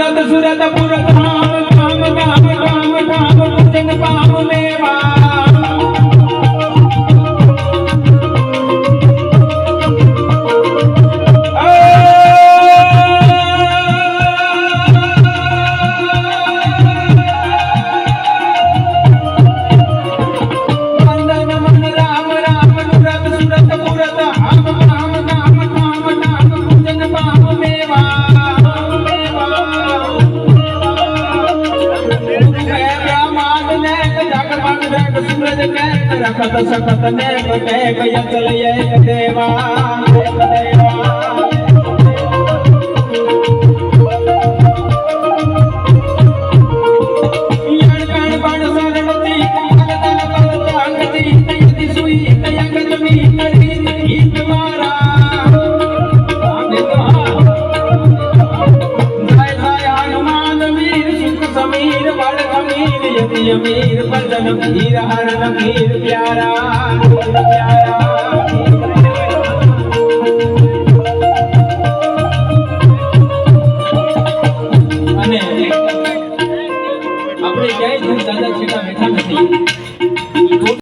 સુરત સુરત પુર ધામ ધામ ધામ ધામ ધામ પૂજન પામ મેવા रखत सकत ने कटे कय चलिए देवा यार कान बाण सरणती भगतन पर चांगती तयति सुई तयंगत मी करी ईत मारा आने तो जय जय हनुमान वीर सुख समीर बड़ अमीर यति अमीर भजन वीर हर वीर प्यारा प्यारा